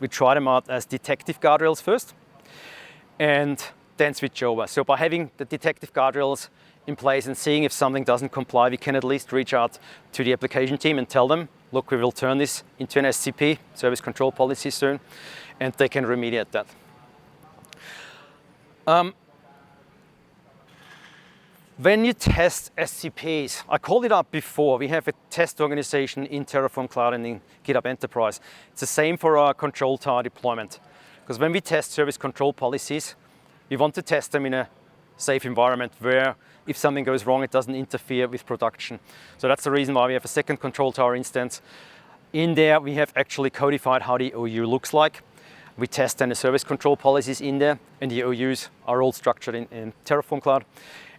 we try them out as detective guardrails first and then switch over. So by having the detective guardrails in place and seeing if something doesn't comply, we can at least reach out to the application team and tell them, look, we will turn this into an SCP, service control policy soon, and they can remediate that. When you test SCPs, I called it up before, we have a test organization in Terraform Cloud and in GitHub Enterprise. It's the same for our control tower deployment. Because when we test service control policies, we want to test them in a safe environment where if something goes wrong, it doesn't interfere with production. So that's the reason why we have a second control tower instance. In there, we have actually codified how the OU looks like. We test then the service control policies in there, and the OUs are all structured in Terraform Cloud.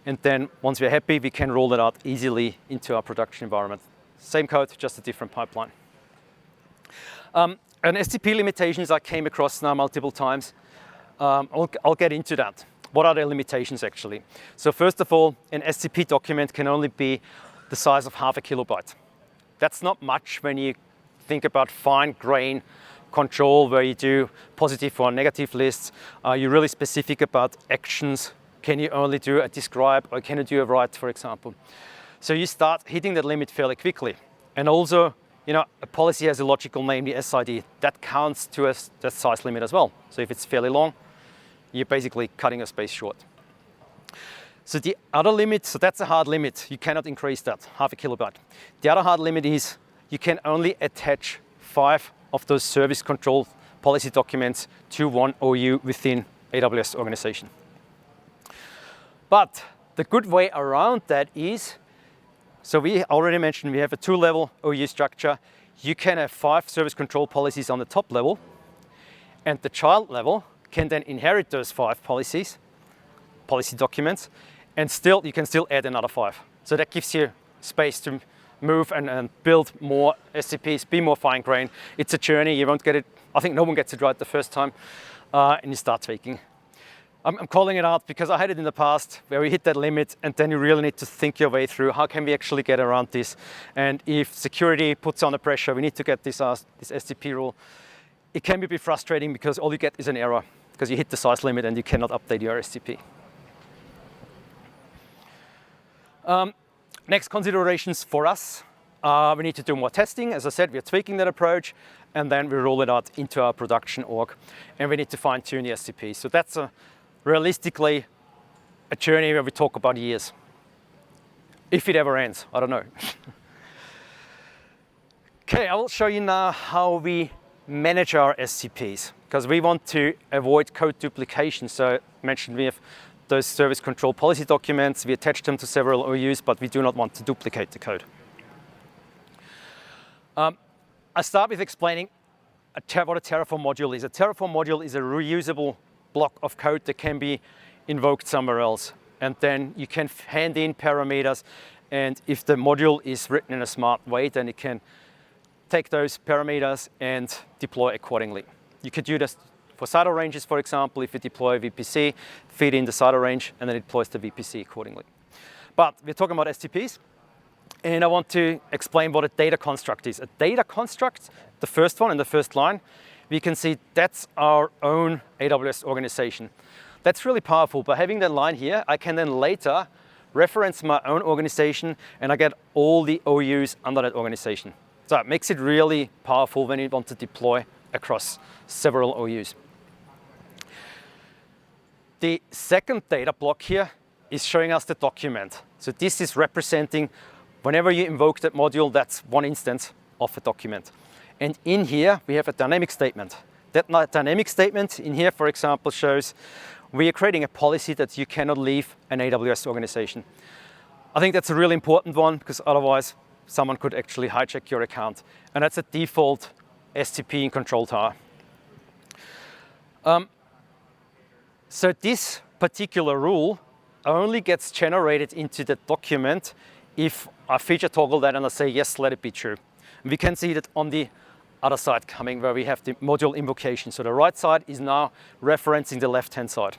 And then once we're happy, we can roll it out easily into our production environment. Same code, just a different pipeline. And SCP limitations I came across now multiple times. I'll get into that. What are the limitations actually? So first of all, an SCP document can only be the size of 0.5 kilobyte. That's not much when you think about fine-grained control where you do positive or negative lists. You're really specific about actions. Can you only do a describe or can you do a write, for example? So you start hitting that limit fairly quickly. And also, a policy has a logical name, the SID. That counts to that size limit as well. So if it's fairly long, you're basically cutting a space short. So the other limit, so that's a hard limit. You cannot increase that, 0.5 kilobyte. The other hard limit is you can only attach 5 of those service control policy documents to one OU within AWS organization. But the good way around that is, so we already mentioned we have a 2-level OU structure. You can have 5 service control policies on the top level, and the child level can then inherit those 5 policy documents, and you can still add another 5. So that gives you space to move and build more SCPs, be more fine-grained. It's a journey, you won't get it, I think no one gets it right the first time, and you start tweaking. I'm calling it out because I had it in the past where we hit that limit and then you really need to think your way through how can we actually get around this. And if security puts on the pressure, we need to get this SCP rule. It can be a bit frustrating because all you get is an error because you hit the size limit and you cannot update your SCP. Next considerations for us, we need to do more testing. As I said, we're tweaking that approach and then we roll it out into our production org and we need to fine tune the SCP. So that's realistically a journey where we talk about years. If it ever ends, I don't know. Okay, I will show you now how we manage our SCPs because we want to avoid code duplication. So I mentioned we have those service control policy documents. We attach them to several OUs, but we do not want to duplicate the code. I start with explaining what a terraform module is. A terraform module is a reusable block of code that can be invoked somewhere else. And then you can hand in parameters, and if the module is written in a smart way, then it can take those parameters and deploy accordingly. You could do this for CIDR ranges, for example. If you deploy a VPC, feed in the CIDR range, and then it deploys the VPC accordingly. But we're talking about STPs, and I want to explain what a data construct is. A data construct, the first one in the first line, we can see that's our own AWS organization. That's really powerful. By having that line here, I can then later reference my own organization, and I get all the OUs under that organization. So it makes it really powerful when you want to deploy across several OUs. The second data block here is showing us the document. So this is representing whenever you invoke that module, that's one instance of a document. And in here, we have a dynamic statement. That dynamic statement in here, for example, shows we are creating a policy that you cannot leave an AWS organization. I think that's a really important one, because otherwise someone could actually hijack your account. And that's a default STP in control tower. So this particular rule only gets generated into the document if I feature toggle that and I say, yes, let it be true. And we can see that on the other side coming, where we have the module invocation. So the right side is now referencing the left-hand side.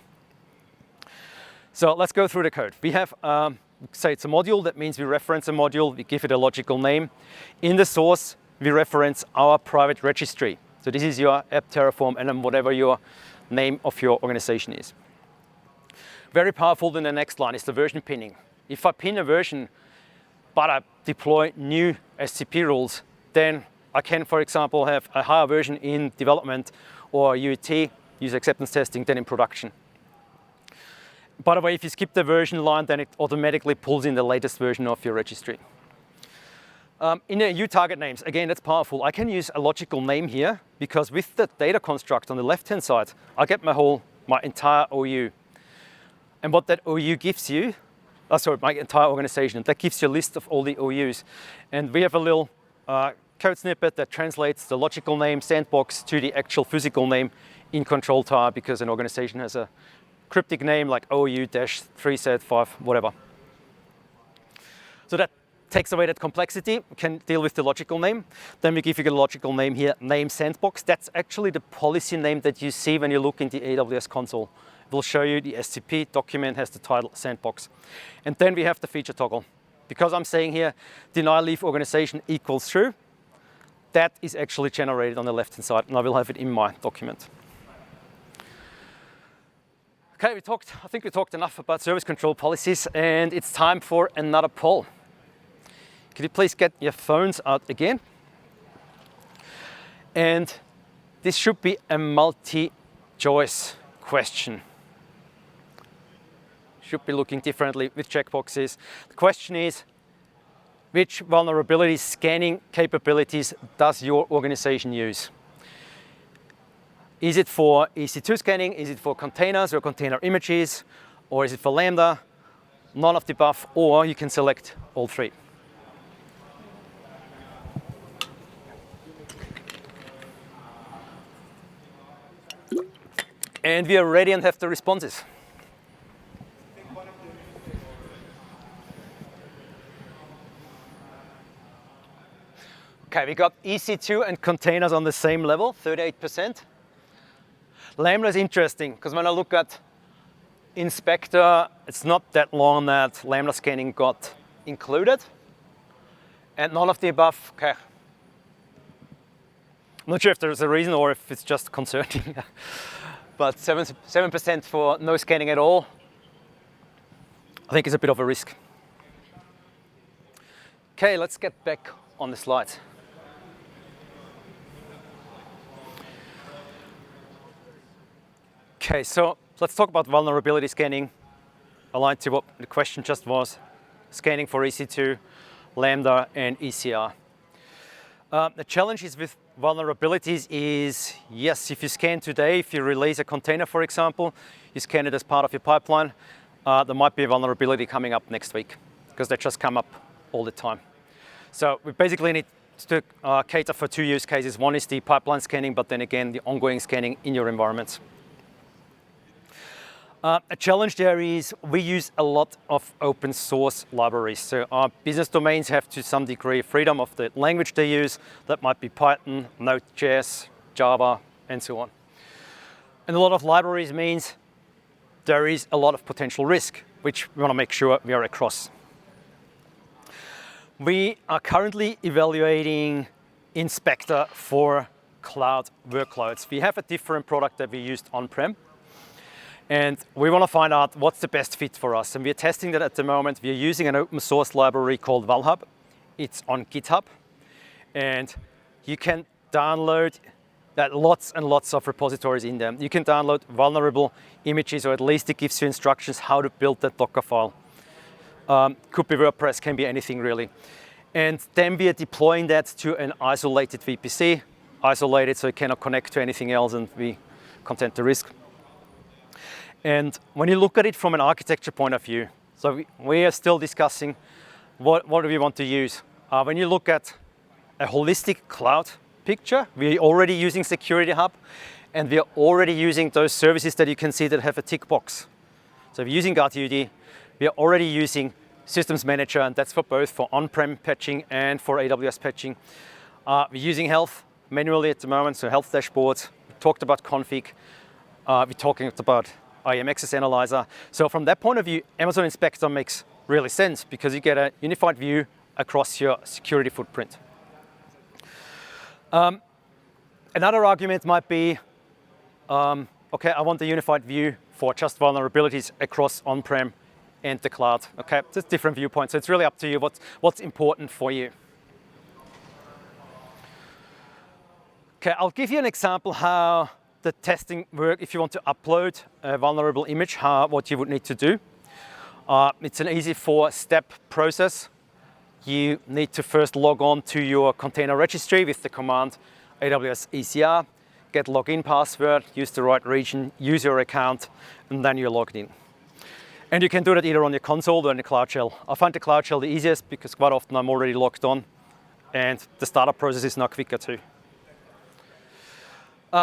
So let's go through the code. We have, say it's a module, that means we reference a module, we give it a logical name. In the source, we reference our private registry. So this is your app terraform, and then whatever your name of your organization is. Very powerful in the next line is the version pinning. If I pin a version, but I deploy new SCP rules, then I can, for example, have a higher version in development or UAT, user acceptance testing, than in production. By the way, if you skip the version line, then it automatically pulls in the latest version of your registry. In the uTarget names, again, that's powerful. I can use a logical name here, because with the data construct on the left-hand side, I get my entire OU. And what that OU gives you, my entire organization, that gives you a list of all the OUs. And we have a little code snippet that translates the logical name sandbox to the actual physical name in control tower, because an organization has a cryptic name like OU-3Z5, whatever. So that takes away that complexity, can deal with the logical name. Then we give you a logical name here, name sandbox. That's actually the policy name that you see when you look in the AWS console. It will show you the SCP document has the title sandbox. And then we have the feature toggle. Because I'm saying here, deny leave organization equals true, that is actually generated on the left-hand side, and I will have it in my document. Okay, I think we talked enough about service control policies, and it's time for another poll. Could you please get your phones out again? And this should be a multi-choice question. Should be looking differently with checkboxes. The question is, which vulnerability scanning capabilities does your organization use? Is it for EC2 scanning? Is it for containers or container images? Or is it for Lambda? None of the above, or you can select all three. And we are ready and have the responses. Okay, we got EC2 and containers on the same level, 38%. Lambda is interesting, because when I look at Inspector, it's not that long that Lambda scanning got included. And none of the above, okay. I'm not sure if there's a reason or if it's just concerning. But 7% for no scanning at all, I think is a bit of a risk. Okay, let's get back on the slides. Okay, so let's talk about vulnerability scanning, aligned to what the question just was, scanning for EC2, Lambda, and ECR. The challenge is with vulnerabilities is, yes, if you scan today, if you release a container, for example, you scan it as part of your pipeline, there might be a vulnerability coming up next week because they just come up all the time. So we basically need to cater for two use cases. One is the pipeline scanning, but then again, the ongoing scanning in your environments. A challenge there is we use a lot of open source libraries. So our business domains have to some degree freedom of the language they use. That might be Python, Node.js, Java, and so on. And a lot of libraries means there is a lot of potential risk, which we want to make sure we are across. We are currently evaluating Inspector for cloud workloads. We have a different product that we used on-prem, and we want to find out what's the best fit for us. And we're testing that at the moment. We're using an open source library called Valhub. It's on GitHub, and you can download lots and lots of repositories in them. You can download vulnerable images, or at least it gives you instructions how to build that Docker file. Could be WordPress, can be anything really. And then we are deploying that to an isolated VPC, isolated so it cannot connect to anything else, and we contain the risk. And when you look at it from an architecture point of view, so we are still discussing what do we want to use. When you look at a holistic cloud picture, we're already using Security Hub, and we are already using those services that you can see that have a tick box. So we're using GuardUD, we are already using Systems Manager, and that's for both for on-prem patching and for AWS patching. We're using Health manually at the moment, so Health dashboards. We talked about config. We're talking about IAM Access Analyzer. So from that point of view, Amazon Inspector makes really sense because you get a unified view across your security footprint. Another argument might be, okay, I want the unified view for just vulnerabilities across on-prem and the cloud. Okay, just different viewpoints. So it's really up to you what's important for you. Okay, I'll give you an example how the testing work if you want to upload a vulnerable image, what you would need to do. It's an easy 4-step process. You need to first log on to your container registry with the command AWS ECR, get login password, use the right region, use your account, and then you're logged in. And you can do that either on your console or in the Cloud Shell. I find the Cloud Shell the easiest because quite often I'm already logged on, and the startup process is now quicker too.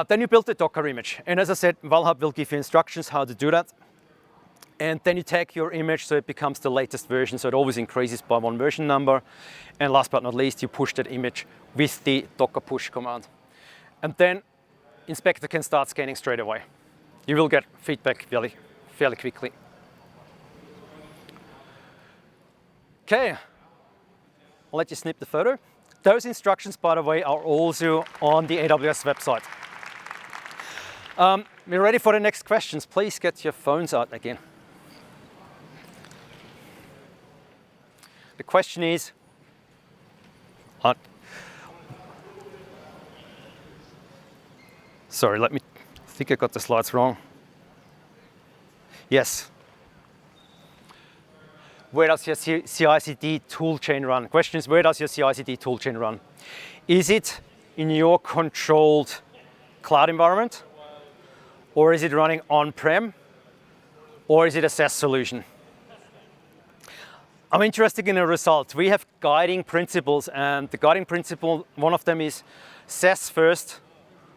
Then you build the Docker image. And as I said, Valhub will give you instructions how to do that. And then you tag your image so it becomes the latest version, so it always increases by 1 version number. And last but not least, you push that image with the Docker push command. And then Inspector can start scanning straight away. You will get feedback fairly quickly. Okay, I'll let you snip the photo. Those instructions, by the way, are also on the AWS website. We're ready for the next questions. Please get your phones out again. The question is, sorry, I think I got the slides wrong. Yes. Where does your CI/CD toolchain run? Question is, where does your CI/CD toolchain run? Is it in your controlled cloud environment? Or is it running on-prem? Or is it a SaaS solution? I'm interested in the result. We have guiding principles, and the guiding principle, one of them is SaaS first,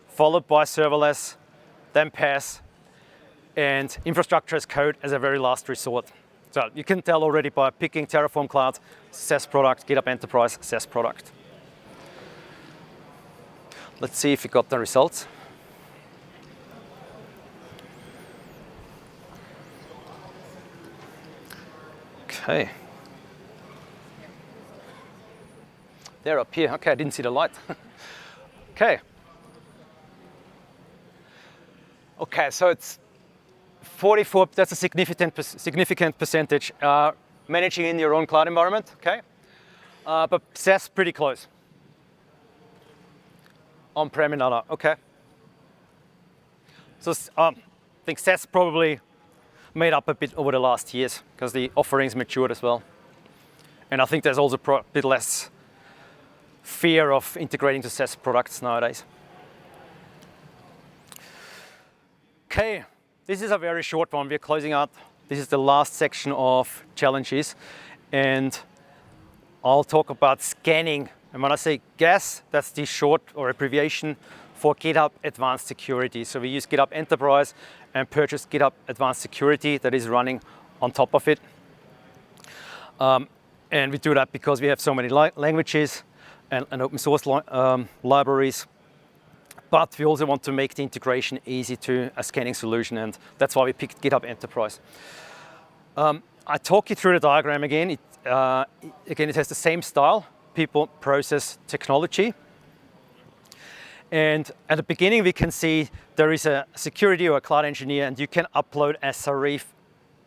followed by serverless, then PaaS, and infrastructure as code as a very last resort. So you can tell already by picking Terraform Cloud, SaaS product, GitHub Enterprise, SaaS product. Let's see if we got the results. Okay. They're up here. Okay, I didn't see the light. Okay. Okay, so it's 44, that's a significant percentage managing in your own cloud environment, okay? But SaaS pretty close. On-prem and other, okay. So I think SaaS probably made up a bit over the last years because the offerings matured as well. And I think there's also a bit less fear of integrating to SaaS products nowadays. Okay, this is a very short one. We're closing out. This is the last section of challenges, and I'll talk about scanning. And when I say GAS, that's the short or abbreviation for GitHub Advanced Security. So we use GitHub Enterprise and purchase GitHub Advanced Security that is running on top of it. And we do that because we have so many languages and open source libraries. But we also want to make the integration easy to a scanning solution, and that's why we picked GitHub Enterprise. I talk you through the diagram again. It has the same style: people, process, technology. And at the beginning, we can see there is a security or a cloud engineer, and you can upload a Serif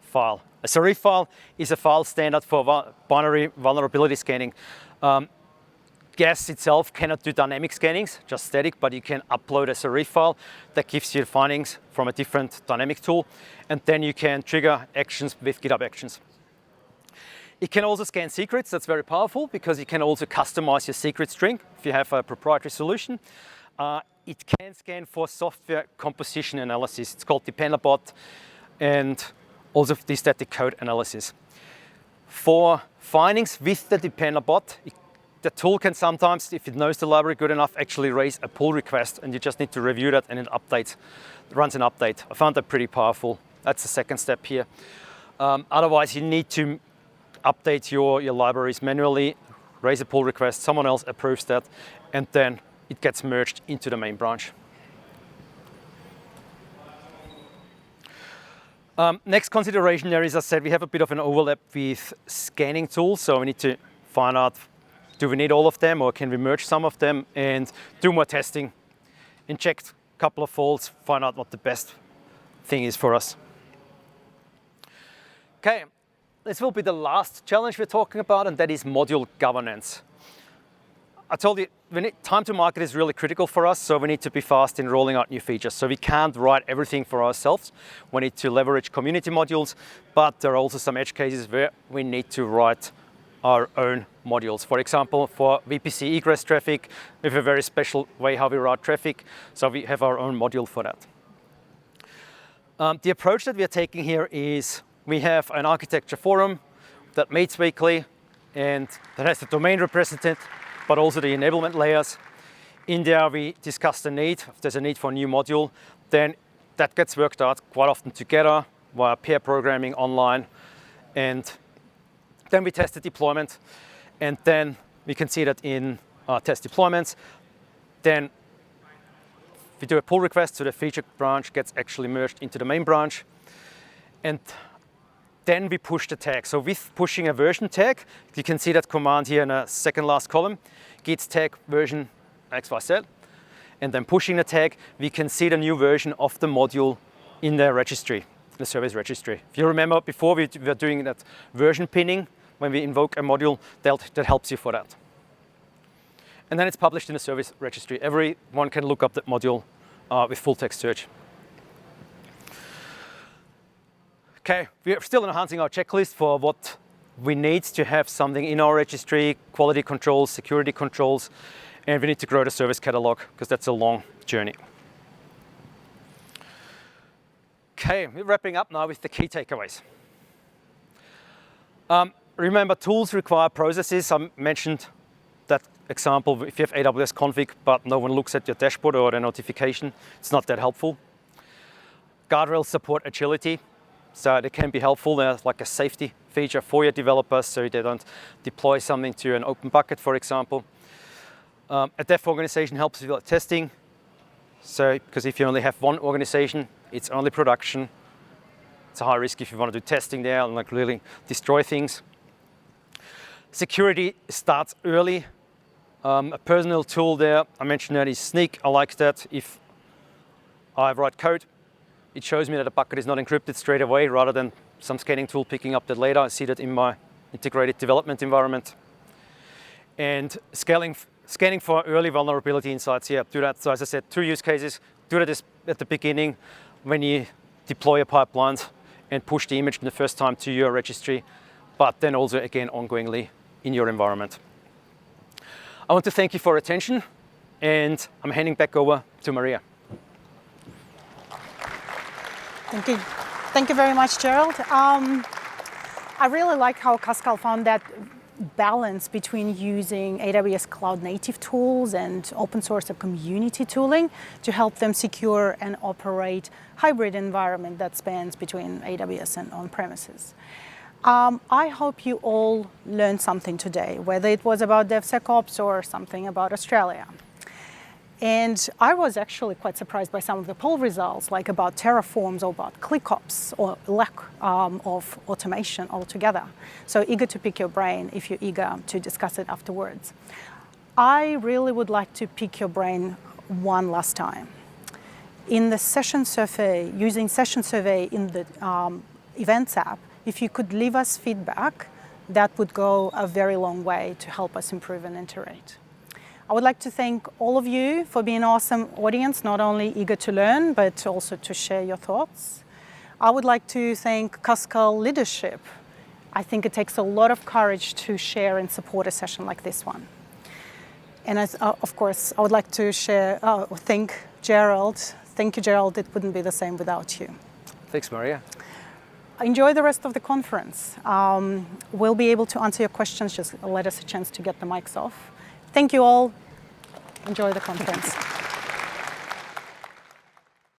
file. A Serif file is a file standard for binary vulnerability scanning. GAS itself cannot do dynamic scannings, just static, but you can upload a Serif file that gives you the findings from a different dynamic tool, and then you can trigger actions with GitHub Actions. It can also scan secrets. That's very powerful because you can also customize your secret string if you have a proprietary solution. It can scan for software composition analysis. It's called DependerBot, and also the static code analysis. For findings with the DependerBot, the tool can sometimes, if it knows the library good enough, actually raise a pull request, and you just need to review that, and it runs an update. I found that pretty powerful. That's the second step here. Otherwise, you need to update your libraries manually, raise a pull request, someone else approves that, and then it gets merged into the main branch. Next consideration there is, as I said, we have a bit of an overlap with scanning tools, so we need to find out, do we need all of them, or can we merge some of them and do more testing, inject a couple of faults, find out what the best thing is for us. Okay, this will be the last challenge we're talking about, and that is module governance. I told you, time to market is really critical for us, so we need to be fast in rolling out new features. So we can't write everything for ourselves. We need to leverage community modules, but there are also some edge cases where we need to write our own modules. For example, for VPC egress traffic, we have a very special way how we route traffic, so we have our own module for that. The approach that we are taking here is we have an architecture forum that meets weekly, and that has the domain representative, but also the enablement layers. In there, we discuss the need. If there's a need for a new module, then that gets worked out quite often together via pair programming online. And then we test the deployment, and then we can see that in test deployments. Then we do a pull request, so the feature branch gets actually merged into the main branch. And then we push the tag. So with pushing a version tag, you can see that command here in the second last column, git tag version XYZ. And then pushing the tag, we can see the new version of the module in the registry, the service registry. If you remember before, we were doing that version pinning when we invoke a module, that helps you for that. And then it's published in the service registry. Everyone can look up that module with full text search. Okay, we're still enhancing our checklist for what we need to have something in our registry, quality controls, security controls, and we need to grow the service catalog because that's a long journey. Okay, we're wrapping up now with the key takeaways. Remember, tools require processes. I mentioned that example, if you have AWS config, but no one looks at your dashboard or the notification, it's not that helpful. Guardrails support agility. So they can be helpful. There's like a safety feature for your developers so they don't deploy something to an open bucket, for example. A dev organization helps with testing. So, because if you only have one organization, it's only production. It's a high risk if you want to do testing there and like really destroy things. Security starts early. A personal tool there, I mentioned that is Sneak. I like that. If I write code, it shows me that a bucket is not encrypted straight away rather than some scanning tool picking up that later. I see that in my integrated development environment. And scanning for early vulnerability insights, yeah, do that. So as I said, 2 use cases. Do that at the beginning when you deploy your pipelines and push the image the first time to your registry, but then also again ongoingly in your environment. I want to thank you for your attention, and I'm handing back over to Maria. Thank you. Thank you very much, Gerald. I really like how Cuscal found that balance between using AWS cloud native tools and open source or community tooling to help them secure and operate hybrid environment that spans between AWS and on-premises. I hope you all learned something today, whether it was about DevSecOps or something about Australia. And I was actually quite surprised by some of the poll results, like about terraforms or about clickops or lack of automation altogether. So eager to pick your brain if you're eager to discuss it afterwards. I really would like to pick your brain one last time. In the session survey, using session survey in the events app, if you could leave us feedback, that would go a very long way to help us improve and iterate. I would like to thank all of you for being an awesome audience, not only eager to learn, but also to share your thoughts. I would like to thank Cuscal leadership. I think it takes a lot of courage to share and support a session like this one. And of course, I would like to thank Gerald. Thank you, Gerald. It wouldn't be the same without you. Thanks, Maria. Enjoy the rest of the conference. We'll be able to answer your questions. Just let us a chance to get the mics off. Thank you all. Enjoy the conference.